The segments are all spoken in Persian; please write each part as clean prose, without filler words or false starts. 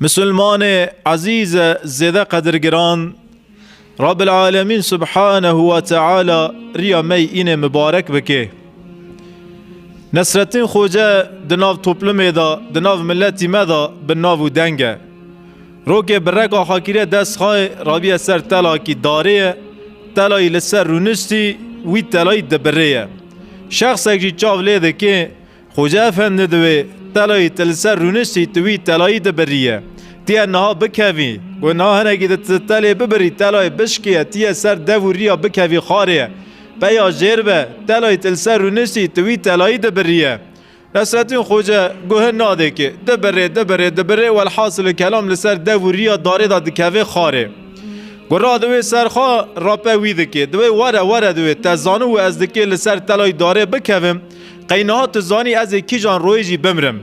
مسلمان عزیز زیده قدرگران، رب العالمین سبحانه و تعالی ریا می این مبارک بکه. نصرتین خوجه دناو توپلمه دا دناو ملتی مدا بناو دنگه رو که برگا حاکیره دست خواه رابیه سر تلا کی داره تلایی لسر رونستی وی تلایی دبره شخص اگجی چاو لیده که خوجه افنده دوی تلایی تلسر رونستی توی تلایی دبریه تیه نها بکوی و نها هنگی ده تلی ببری تلایی بشکیه تیه سر دو ریا بکوی خاریه بیا جربه تلایی تلسر رونستی توی تلایی دبریه نصرتین خوجه گوه ناده که دبره والحاصل کلام لسر دو ریا داره دا دکوی خاره گرا دوی سرخوا راپه ویده که دوی وره دوی تزانو و از دکی لسر تلای داره بکویم قینها تزانی از کی جان رویجی بمرم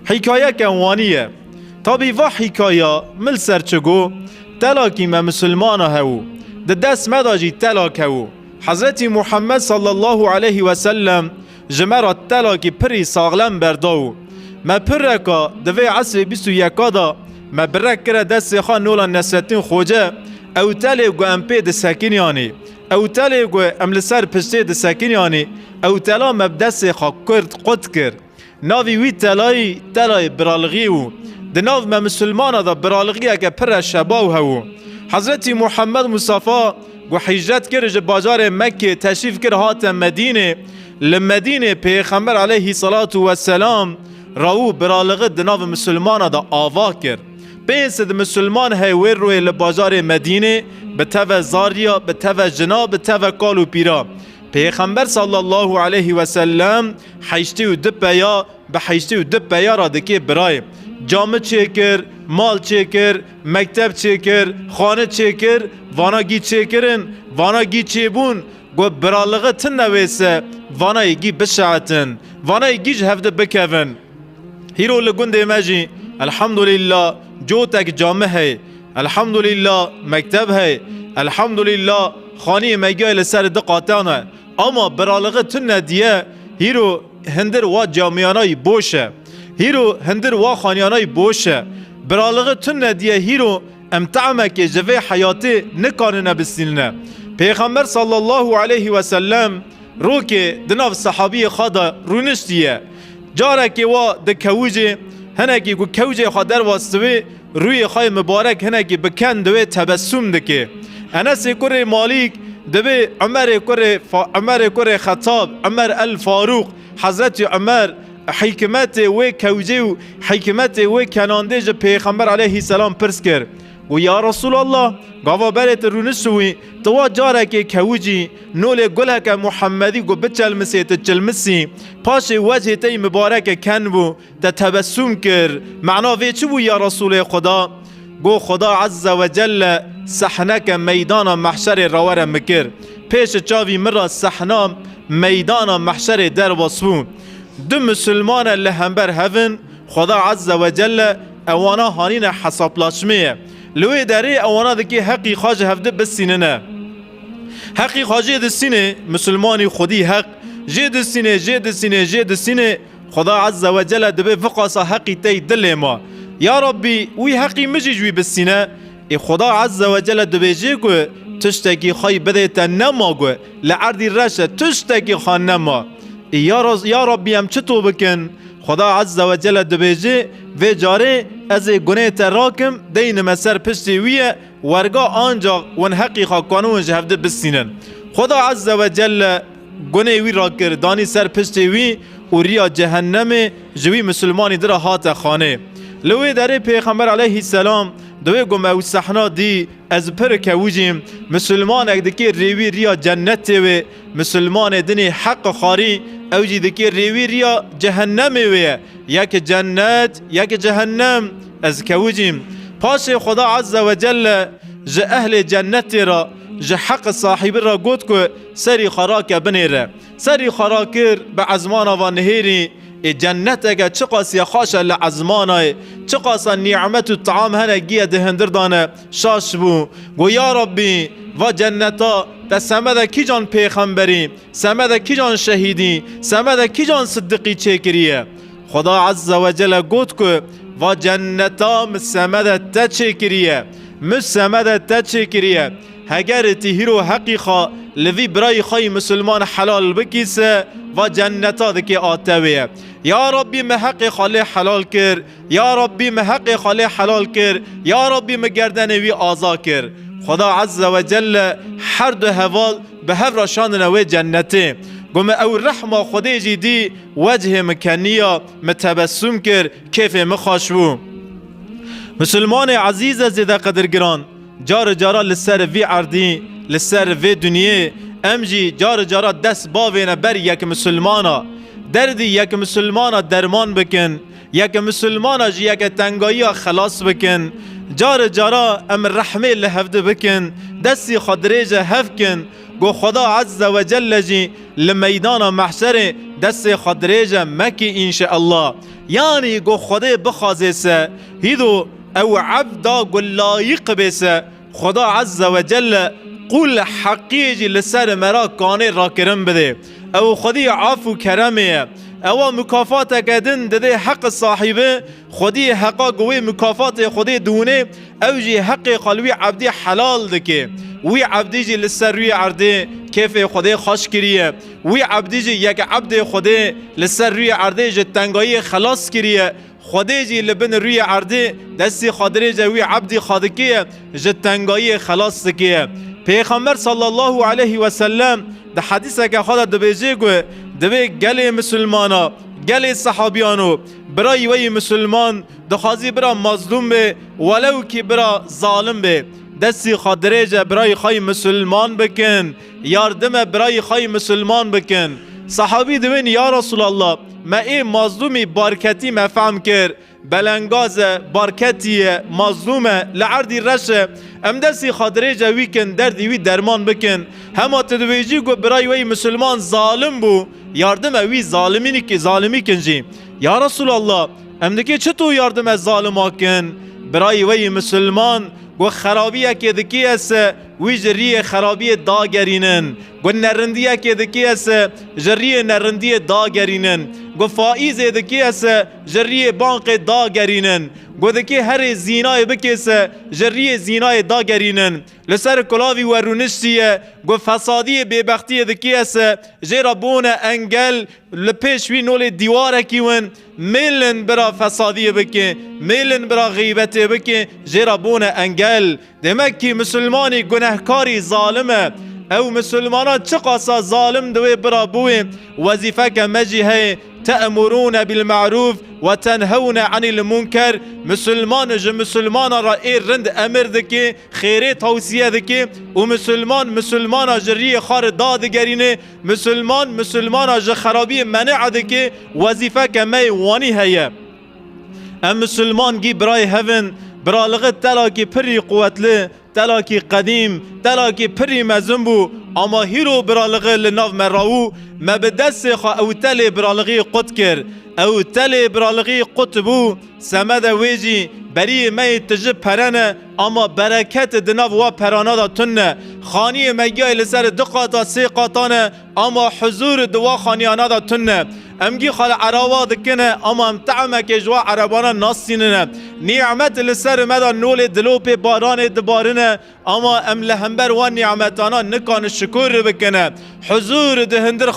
حکایه کنوانیه طبی و حکایه مل سرچگو تلاکی ما مسلمان هاو ده دست مداجی تلاک هاو حضرت محمد صلی الله علیه و سلم جمرات تلاکی پری ساغلم برداو ما پرکا دوی عصر 21 دا ما برک کرده دست خان نولا نصرتین خوجه او تلی گو امپی ده سکینیانی او تلی گو املسر پشتی ده سکینیانی او تلا مبدس خوا کرد قد کرد ناوی وی تلای برالغیو ده ناو ما مسلمان دا برالغیه که پر شباو هاو حضرت محمد مصطفی گو حجرت کرد باجار مکه تشریف کرد هات مدینه لمدینه پیغمبر علیه صلاة و سلام راو برالغه ده ناو مسلمان دا آوا کرد بینسد مسلمان هیویر روی لباجار مدینه به تو زاریا به تو جنا به تو کالو پیرا پیغمبر صلی الله علیه و سلم حیشتی و دپیا به حیشتی و دپیا را دکی برای جامعه چه کر مال چه کر مکتب چه کر خانه چه کر وانا گی چه کرن وانا گی چه بون گو برالغه تن نویسه وانا گی بشعتن وانا گی جهفده بکون هیرو لگنده مجی الحمدلله جو تک جامعه ہے الحمدلله مکتب ہے الحمدلله خانی مگای لسر دقاتانه اما برالغه تن دیه هیرو هندر و جامعانای بوشه هیرو هندر و خانیانای بوشه برالغه تن دیه هیرو امتعمه که جوه حیاتی نکانه نبستیلنه پیغمبر صلی الله علیه و سلم رو که دناف صحابی خدا رونشتیه جاره که و دکوجه هنگی گو کوجه خادر واسطوی روی خای مبارک هنگی بکن دوی تبسم دکه انس کره مالک دوی عمر کره خطاب عمر الفاروق حضرت عمر حکمت و کوجه و حکمت و کنانده جه پیغمبر علیه السلام پرس کرد و یا رسول الله گاوا برت رونشوی تو جاره که کوجی نول گله که محمدی گو بچلمسی تچلمسی پاش وجه تی مبارک کن بو تبسم کر معنا وی چی بو یا رسول خدا گو خدا عز و جل صحنک میدان محشر روار مکر پیش چاوی مرا صحنا میدان محشر در وصفون دو مسلمان لهمبر هفن خدا عز و جل اوانا هانین حساب لاشمیه لوی داره اوانا دکی حقی خواج هفته بسینه نه حقی خواجه دستینه مسلمانی خودی حق جه دستینه خدا عز و جل دبه فقاسا حقی تی دل ما یا ربی وی حقی مجی جوی بسینه ای خدا عز و جل دبه جه گو تشتکی خواهی بده تا نما گو لعردی رشه تشتکی خواه نما یا ربی هم چطور بکن خدا عز و جل دبیجه و جاره از گناه تراکم دین مسر پشتی ویه ورگا آنجا ون حقی خواه قانون جهفده بسینن خدا عز و جل گناه وی را کردانی سر پشتی وی و ریا جهنم جوی مسلمانی در هات خانه لوی داره پیغمبر علیه السلام دوی گم او صحنا دی از پر کوجیم مسلمان اگدکی ریوی ریا جنت و مسلمان دنی حق خاری اوجی دکی ریوی ریا جهنم و یک جنت یک جهنم از کوجیم پاش خدا عز و جل جه اهل جنت را جه حق صاحب را گوت که سری خراک بنیره سری خراکر به عزمان و نهیری جنت اگه چه قاسی خاش لعزمانه چه قاسی نعمت و طعام هنه گیه دهندر دانه شاش بو گو یا ربی و جنتا تا سمده کی جان پیغمبری سمده کی جان شهیدی سمده کی جان صدقی چه کریه خدا عز و جل گوت که و جنتا مسمد تچه کریه مسمد تچه کریه هگر تهیرو حقیقا لوی برای خای مسلمان حلال بکیسه و جنتا دکی آتویه یا ربی محق خالی حلال کر یا ربی محق خالی حلال کر یا ربی مگردنوی آزا کر خدا عز و جل هر دو هوال به هر رشاندنوی جنته گم او رحمه خودی جدی وجه مکنیا متبسم کر کیف مخاشبو مسلمان عزیز زیده قدرگران جار جارا لسر وی عردی لسر وی دنیه امجی جار جارا دست باوینه بر یک مسلمانا دردی یک مسلمانا درمان بکن یک مسلمانا جی یک تنگایی خلاص بکن جار جارا ام رحمه لحفظ بکن دستی خدریج حف کن گو خدا عز و جل جی لمیدان محشر دست خدریج مکی انشاءالله یعنی گو خدا بخوازه سه هیدو او عبدا گو لایق بیسه خدا عز و جل قول حقیجی لسر مرا کانه را کرم بده او خودی عفو کرمه او مکافات کدن دده حق صاحبه خودی حقا گوی مکافات خودی دونه او جی حق قلوی عبدی حلال دکه وی عبدی جی لسر روی عرده کیف خودی خوش کریه وی عبدی جی یک عبد خودی لسر روی عرده جی تنگایی خلاص کریه خودی جی لبن روی عرده دستی خادری جوی عبدی خادکیه جی تنگایی خلاص دکیه پیغمبر صلی الله علیه و سلم ده حدیثه که خدا دبیجه گوه دبی گل مسلمانا گل صحابیانو برای وی مسلمان دخوازی برا مظلوم به ولو کی برا ظالم به دستی خادریجه برای خای مسلمان بکن یاردم برای خای مسلمان بکن صحابی دوین یا رسول الله ما ای مظلومی بارکتی مفهم کرد بلنگاز بارکتی مظلومه لعردی رشه ام دستی خادریجه ویکن دردی وی درمان بکن همه تدویجی گو برای وی مسلمان ظالم بو یاردم وی ظالمی کنجی یا رسول الله ام دکی چطور یاردم از ظالم کن برای وی مسلمان گو خرابیه که دکی است وی جری خرابی دا گرینن گو نرندیه که دکی است جری نرندی دا گرینن گو فائزه دکی است جری بانق دا گرینن گو دکی هر زینای بکیس جری زینای دا گرینن لسر کلاوی و رونشتیه گو فسادی بیبختی دکی است جرا بون انگل لپیشوی نول دیواره کیون میلن برا فسادی بکی میلن برا غیبت بکی جرا بون انگل دمکی مسلمانی گناهکاری ظالمه او مسلمانا چه قاسا ظالم دوی برا بوی وظیفه که مجی ہے تأمرون بالمعروف و تنهون عن المنکر مسلمان را ای رند امر دکی خیره توصیه دکی و مسلمان جری خار داد گرینه مسلمان جه خرابی منع دکی وظیفه که می وانی هیه ام مسلمان گی برای هون برالغت تلاکی پری قوتله تلاکی قدیم تلاکی پری مزن بو اما هیرو برالغه لناف مراو ما به دست خواه او تل برالغی قد کر او تل برالغی قد بو سمد ویجی بری می تجب پرنه اما برکت دناف و پرانه دا تنه خانی میگای لسر دو قاطا سه قاطانه اما حضور دوا خانیانه دا تنه امگی خال عراوا دکنه اما ام تعمه که جوا عربانا ناسینه نعمت لسر مدا نول دلوپ باران دبارنه اما ام لهمبر و نعمتانا نکان شکر بکنه حضور ده هندر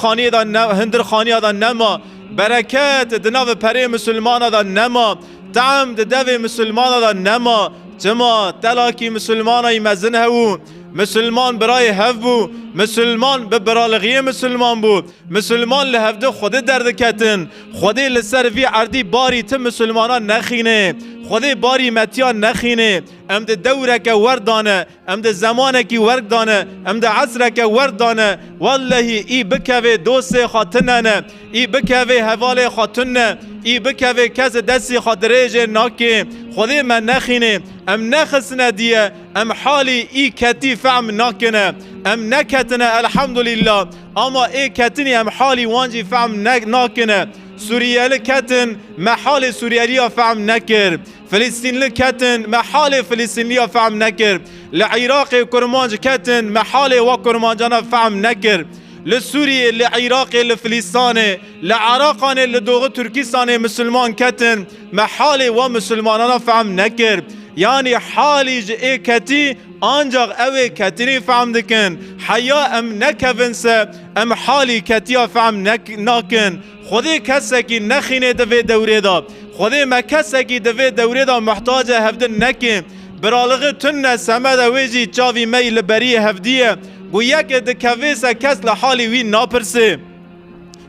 خانی دا نما برکت دناف پره مسلمان دا نما تعم ده دو مسلمان دا نما چما تلاکی مسلمانای مزن هو مسلمان برای هف بو مسلمان به برالغیه مسلمان بود مسلمان لهفده خود درد کتن خودی لسر وی عردی باری ته مسلمانان نخینه خودی باری متیان نخینه ام ده دوره که وردانه ام ده زمانه که وردانه ام ده عصره که وردانه والله ای بکوه دوست خاطنه ای بکوه حوال خاطنه ای بکوه کس دستی خاطره جه ناکه خودی من نخینه ام نخسنه دیه ام حالی ای کتی فهم ناکنه ام نکتنه الحمدلله اما ای کتنی ام حالی وانجی فهم ناکنه سوریه کتن محال سوریالیا فهم نکر فلسطین کتن محال فلسطینیا فهم نکر لعراق کرمانج کتن محال و کرمانجانا فهم نکر لسوريا لعراق لفلسطين لعراقان لدوغ تركستان مسلمان كتن محالي ومسلمانان فهم نكر يعني حالي جئي كتي آنجاغ اوه كتني فهم دكن حيا ام نكفنسه ام حالي كتيا فهم ناكن خودی کسی که نخینه دوی دوره دا خودی ما کسی که دوی دوره دا محتاج هفدن نکیم برالغه تن سمه دا ویجی چاوی میل بری هفدیه گو یک دکویسه کس لحالی وی ناپرسه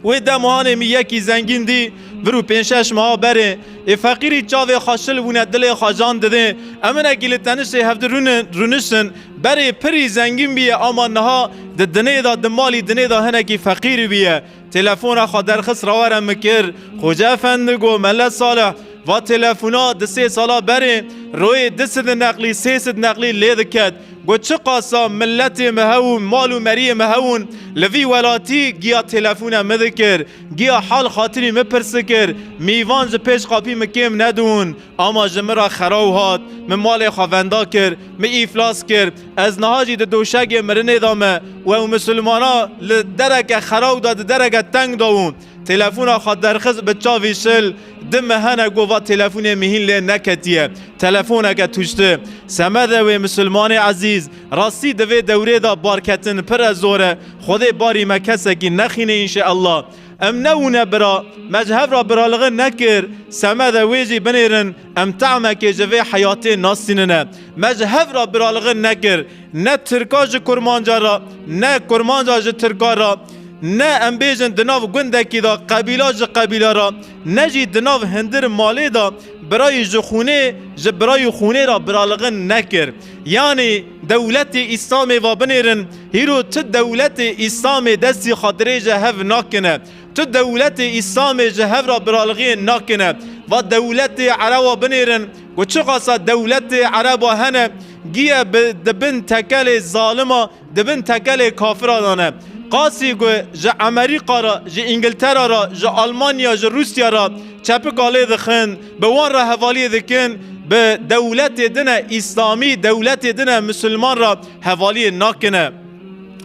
و دموهانه می یکی زنگین دی برو پینشش ماه بره فقیری چاوی خاشل بونه دل خاجان دده امنه گیل تنشه هفده رونشن بره پری زنگین بیه اما نها دنه دا دمالی دنه دا هنه کی فقیر بیه تلفون خوا درخص راورم مکر خوجه افندگو ملت صالح و تلفونا ده 3 سالا بره روی 200 نقلی 300 نقلی لید کد گو چه قاسا ملت مهون مالو مری مهون لوی ولاتی گیا تلفون مذکر گیا حال خاطری مپرس کر میوان ج پیش قاپی مکیم ندون اما جمرا خراو هات من مال خواوندا کر می افلاس کر از نهاجی ده دوشگ مرنه دامه و مسلمانا لدرک خراو داد درک تنگ داون تلفون خود درخص به چاوی شل دم هنه گووا تلفون مهین لی نکتیه تلفونه که توشته سمده و مسلمان عزیز راستی دوی دوره دا بارکتن پر زوره خود باری مکسه که نخینه انشاءالله ام نونه برا مجهب را برالغه نکر سمده ویجی بنیرن ام تعمه که جوی حیاتی ناستیننه مجهب را برالغه نکر نه ترکا جه کرمانجا را نه کرمانجا جه ترکا را نه ام بیجن دناو گندکی دا قبیلا جه قبیلا را نه جی دناو هندر مالی دا برای جخونه برای خونه را برالغه نکر یعنی دولت اسلام و بنیرن هیرو تو دولت اسلام دستی خاطره جهو ناکنه تو دولت اسلام جهو را برالغه ناکنه و دولت عرب بنیرن و چه قصد دولت عرب هنه گیه دبن تکل ظالمه دبن تکل کافر دانه قاسی گو جه امریکا را جه انگلترا را جه آلمانیا جه روسیا را چپ کاله دخن به وان را حوالی دکن به دولت دنه اسلامی دولت دنه مسلمان را حوالی ناکنه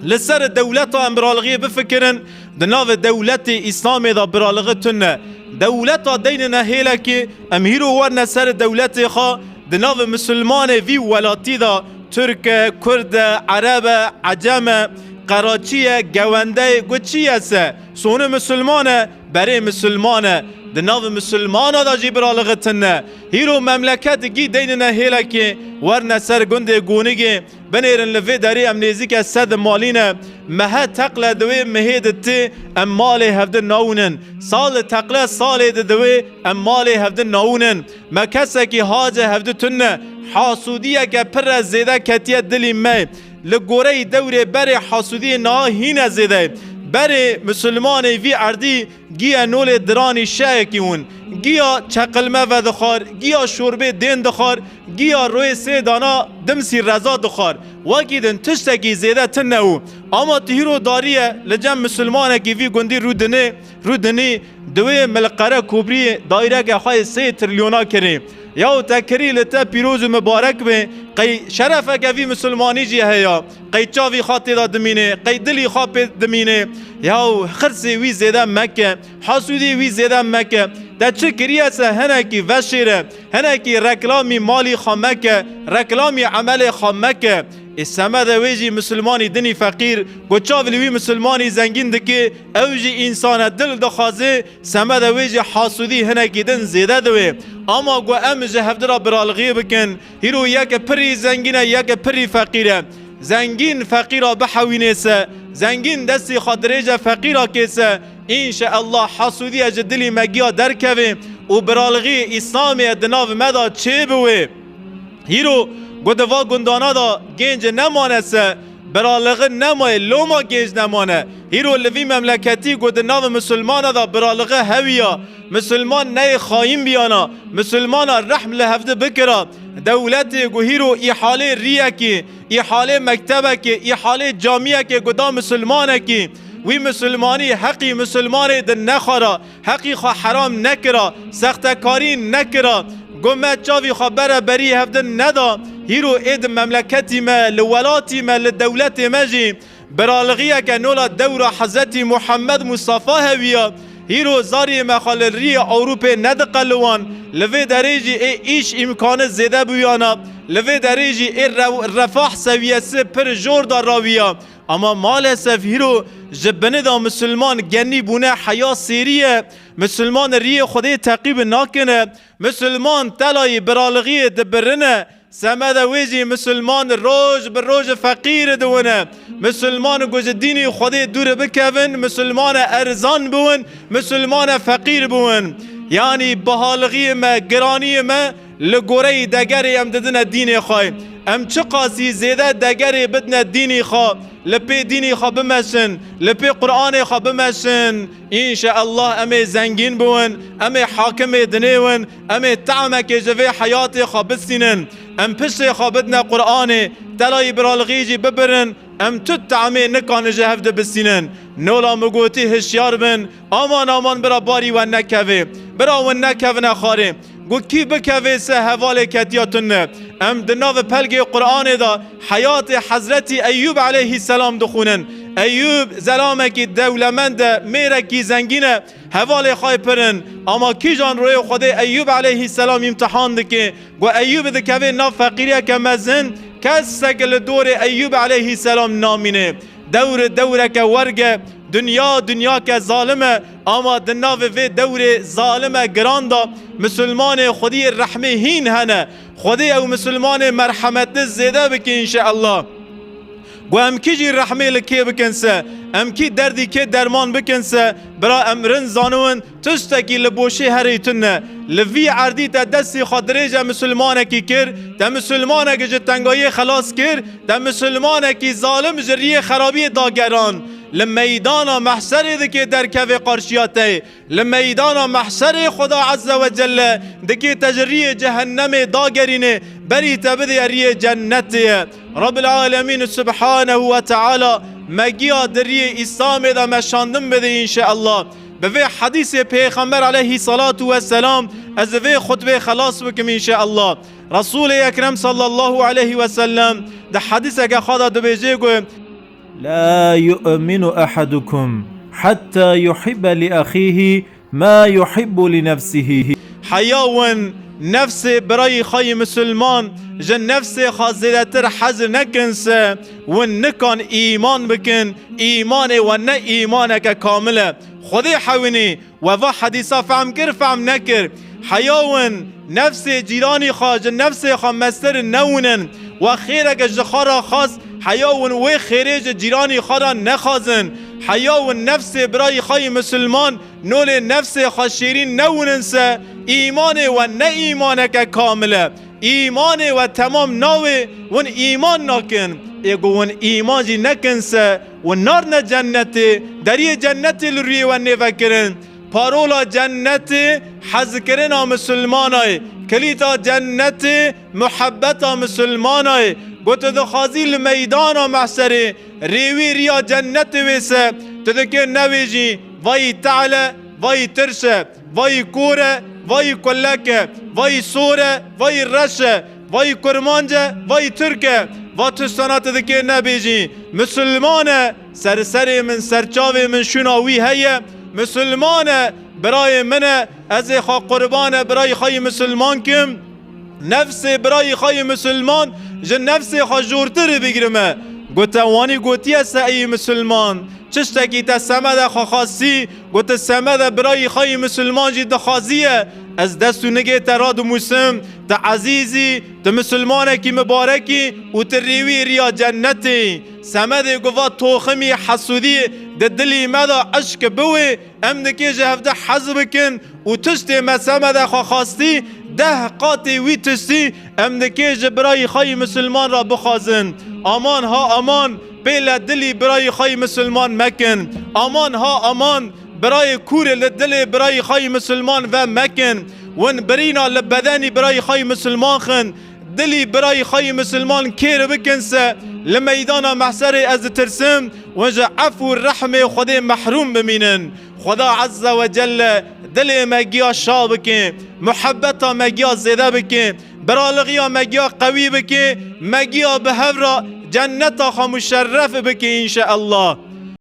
لسر دولت امبرالغی بفکرن دناو دولت اسلامی دا برالغه تنه دولت دینه هیله که امهیرو ورنه سر دولت خوا دناو مسلمان وی ولاتی دا ترک، کرد، عرب، عجم قراچیه گونده گوچیه سه سونه مسلمانه برای مسلمانه دناو مسلمانه دا جیبرالغه تنه هیرو مملکت گی دینه هیله که ورنه سر گنده گونگه بنیرن لفه داری امنیزی که صد مالینه مه تقل دوی مهید تی ام مال هفده ناونن سال تقل سال دوی ام مال هفده ناونن ما کسا که حاج هفده تنه حاسودیه که پر زیده کتیه دلی می لگوره دوره بر حاسودی ناهین زیده بر مسلمان وی اردی گیا نول درانی شایکی اون گیا چقلمه و دخار گیا شوربه دین دخار گیا روی سه دانا دمسی رضا دخار واگیدن تشتکی زیده تنهو اما تهیرو داریه لجم مسلمانه که وی گندی رو دنی دوی ملقره کبری دایره که خواهی 3 تریلیونا کریم یا تکری لتا پیروز مبارک به قی شرفه که وی مسلمانی جی هیا قی چاوی خاطی دا دمینه قی دلی خواه دمینه یا خرسی وی زیده مکه حسودی وی زیده مکه دا چه کریه سه هنه کی وشیره هنه کی رکلامی مالی خامکه رکلامی عمل خامکه اسمه ده ویجی مسلمانی دنی فقیر گوچاولی وی مسلمانی زنگین دکی اوجی انسان دل دخوازه سمه ده ویجی حاسودی هنه کی دن زیده دوی اما گو ام جهفده را برالغی بکن هیرو یک پری زنگینه یک پری فقیره زنگین فقیره بحوینه سه زنگین دستی خادریجه فقیره کسه انشاءالله حاسودی اج دلی مگیا درکوه و برالغی اسلامی دناو مدا چه بوه هیرو گودوا گندانا دا گنج نمانه سه برالغه نمایه لوما گنج نمانه هیرو لوی مملکتی گودناو مسلمان دا برالغه هویا مسلمان نه خایم بیانا مسلمان رحم لهفته بکرا دولت گو هیرو ایحاله ریه کی ایحاله مکتبه کی ایحاله جامعه کی گدا مسلمانه کی وی مسلمانی حقی مسلمان دن نخورا حقی خوا حرام نکرا سختکاری نکرا گمه چاوی خبره بری هفته ندا هیرو اید مملکتی ما لولاتی ما لدولت ما جی برالغیه که نولا دور حضرت محمد مصطفى هویه هیرو زاری مخالری اوروپا ندقلوان لوی دریجی ایش امکان زیده بیانا لوی دریجی رفاح سویسه پر جور دا راویا اما مالسف هیرو جبنه دا مسلمان گنی بونه حیا سیریه مسلمان ری خودی تقیب ناکنه مسلمان تلای برالغی دبرنه سمد ویجی مسلمان روز بر روز فقیر دونه مسلمان گوز دینی خودی دور بکون مسلمان ارزان بون مسلمان فقیر بون یعنی بحالغی ما گرانی ما لگوری دگری ام ددن دینی خواهی ام چه قاسی زیده دگری بدن دینی خواه لپی دینی خواه بمشن لپی قرآن خواه بمشن انشاءالله امی زنگین بون امی حاکم دنیون امی تعمک جوی حیات خواه بسینن ام پشت خواه بدن قرآن تلای برالغیجی ببرن ام تو تعمی نکان جهفده بسینن نولا مگوتی هشیار بن آمان برا باری و نکوه برا و نکوه نخاره گو کی بکوه سه حوال کتیاتون ام دناو پلگ قرآن دا حیات حضرت ایوب علیه السلام دخونن ایوب زلامکی دولمند میرکی زنگینه حوال خواهی پرن اما کی جان روی خود ایوب علیه السلام امتحان دکه گو ایوب دکوه نا فقیریه که مزن کس سکل دور ایوب علیه السلام نامینه دور که ورگه دنیا که ظالمه اما دناو وی دور ظالمه گراندا مسلمان خودی رحمه هین هنه خودی او مسلمان مرحمت زیده بکی انشاءالله گو ام کی جی رحمه لکی بکنسه ام کی دردی که درمان بکنسه برا امرن زانون تشتکی لبوشی هریتونه لوی عردی تا دستی خادریجه مسلمانه کی کر تا مسلمانه که جتنگایی خلاص کر تا مسلمانه کی ظالم جریه خرابی داگران لمیدان محشر دکی در کف قرشیاته لمیدان محشر خدا عز و جل دکی تجری جهنم داگرینه بری تبدی ری جنته رب العالمین سبحانه و تعالی مگیا دری اسلام دا مشاندم بده انشاءالله به حدیث پیغمبر علیه الصلاة والسلام از وی خطبه خلاص بکم انشاءالله رسول اکرم صلی الله علیه وسلم ده حدیث که خدا دبیجه گویم لا يؤمن أحدكم حتى يحب لأخيه ما يحب لنفسه حياون نفس برای خای مسلمان جن نفس خازدتر حز نکنسه و نکان ایمان بکن ایمان و نه ایمانک کامله خودی حوینی و حدیثا فهم کر فهم نکر حیاون نفس جیرانی خواه جن نفس خواه مستر نونن و خیرک جخارا خاص حیاون و خیرج جیرانی خارا نخازن حیاون نفس برای خای مسلمان نول نفس خاشیرین نوننسه ایمان و نه ایمانک کامله ایمان و تمام ناوه ون ایمان ناکن اگو ون ایمان جی نکنسه و نار نه جنت دری جنت لروی و نفکرن پارولا جنت حز کرنا مسلمانای کلیتا جنت محبت مسلمانای گوت دخازی لمیدان محشر ریوی ریا جنت ویسه تدکر نویجی وای تعالی وای ترشه وای کوره وای کلکه وای سوره وای رشه وای کرمانجه وای ترکه و تستانات دکر نبیجی مسلمانه سر من سرچاوی من شناوی هیه مسلمانه برای منه از خوا قربانه برای خای مسلمان کم نفس برای خای مسلمان جن نفس خوا جورتر بگیرمه گوتوانی گوتی است ای مسلمان چشتکی تا سمد خوا خاصی گوت سمد برای خای مسلمان جی دخازیه از دستو نگه تراد موسم تا عزیزی تا مسلمانه کی مبارکی و تریوی ریا جنتی سمد گوه توخمی حسودی ده دلی مدا عشق بوی ام نکی جهفده حزب کن و تشت مسمد خوا خواستی ده قاتی وی تشتی ام نکی جبرای خای مسلمان را بخوازن امان ها امان بیل دلی برای خای مسلمان مکن امان ها امان برای کور لدل برای خای مسلمان و مکن ون برینا لبدنی برای خای مسلمان خن دلی برای خای مسلمان کیر بکنسه لمیدان محشر از ترسم ونجا عفو رحمه خود محروم بمینن خدا عز و جل دل مگیا شا بکن محبتا مگیا زیده بکن برالغیا مگیا قوی بکی مگیا به هورا جنتا خمشرف بکی انشاءالله